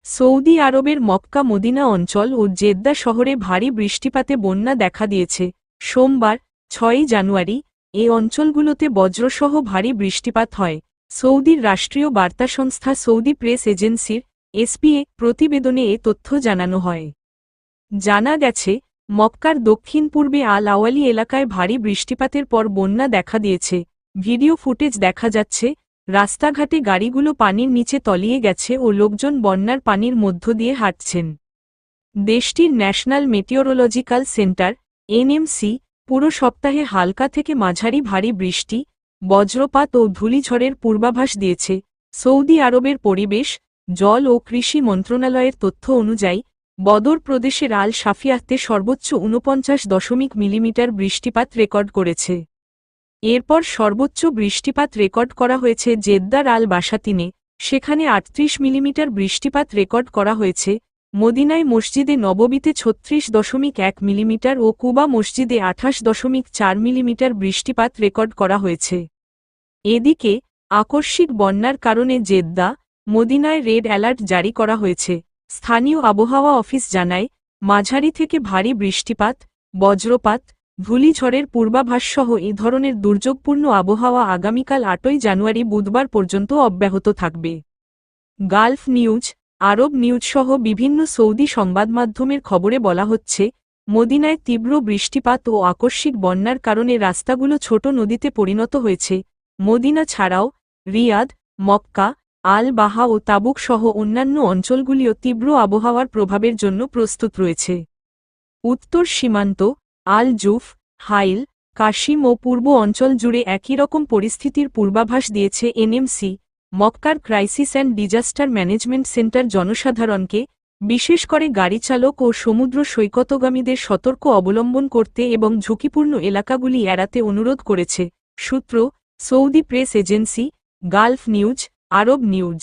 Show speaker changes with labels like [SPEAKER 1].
[SPEAKER 1] Saudi আরবের Mecca Medina অঞ্চল ও Jeddah শহরে ভারী বৃষ্টিপাতে বন্যা দেখা দিয়েছে। সোমবার ৬ জানুয়ারি এ অঞ্চলগুলোতে বজ্রসহ ভারী বৃষ্টিপাত হয়। সৌদির রাষ্ট্রীয় বার্তা সংস্থা সৌদি প্রেস এজেন্সির এসপিএ প্রতিবেদনে এ তথ্য জানানো হয়। জানা গেছে, মক্কার দক্ষিণ পূর্বে আল আওয়ালি এলাকায় ভারী বৃষ্টিপাতের পর বন্যা দেখা দিয়েছে। ভিডিও ফুটেজ দেখা যাচ্ছে, রাস্তাঘাটে গাড়িগুলো পানির নিচে তলিয়ে গেছে ও লোকজন বন্যার পানির মধ্য দিয়ে হাঁটছেন। দেশটির ন্যাশনাল মেটিওরোলজিক্যাল সেন্টার এনএমসি পুরো সপ্তাহে হালকা থেকে মাঝারি ভারী বৃষ্টি, বজ্রপাত ও ধূলিঝড়ের পূর্বাভাস দিয়েছে। সৌদি আরবের পরিবেশ, জল ও কৃষি মন্ত্রণালয়ের তথ্য অনুযায়ী বদর প্রদেশের আল শাফিয়াতে সর্বোচ্চ ৪৯ মিলিমিটার বৃষ্টিপাত রেকর্ড করেছে। এরপর সর্বোচ্চ বৃষ্টিপাত রেকর্ড করা হয়েছে জেদ্দার আল বাসাতিনে, সেখানে ৩৮ মিলিমিটার বৃষ্টিপাত রেকর্ড করা হয়েছে। মদিনায় মসজিদে নববীতে ৩৬.১ মিলিমিটার ও কুবা মসজিদে ২৮.৪ মিলিমিটার বৃষ্টিপাত রেকর্ড করা হয়েছে। এদিকে আকস্মিক বন্যার কারণে জেদ্দা, মদিনায় রেড অ্যালার্ট জারি করা হয়েছে। স্থানীয় আবহাওয়া অফিস জানায়, মাঝারি থেকে ভারী বৃষ্টিপাত, বজ্রপাত, ধূলিঝড়ের পূর্বাভাসসহ এ ধরনের দুর্যোগপূর্ণ আবহাওয়া আগামীকাল ৮ জানুয়ারি বুধবার পর্যন্ত অব্যাহত থাকবে। গালফ নিউজ, আরব নিউজসহ বিভিন্ন সৌদি সংবাদমাধ্যমের খবরে বলা হচ্ছে, মদিনায় তীব্র বৃষ্টিপাত ও আকস্মিক বন্যার কারণে রাস্তাগুলো ছোট নদীতে পরিণত হয়েছে। মদিনা ছাড়াও রিয়াদ, মক্কা, আল বাহা ও তাবুক সহ অন্যান্য অঞ্চলগুলিও তীব্র আবহাওয়ার প্রভাবের জন্য প্রস্তুত রয়েছে। উত্তর সীমান্ত, আল জুফ, হাইল, কাশিম ও পূর্ব অঞ্চল জুড়ে একই রকম পরিস্থিতির পূর্বাভাস দিয়েছে এনএমসি। মক্কার crisis and disaster management centre জনসাধারণকে, বিশেষ করে গাড়িচালক ও সমুদ্র সৈকতগামীদের সতর্ক অবলম্বন করতে এবং ঝুঁকিপূর্ণ এলাকাগুলি এড়াতে অনুরোধ করেছে। সূত্র, Saudi press agency, Gulf news, Arab news.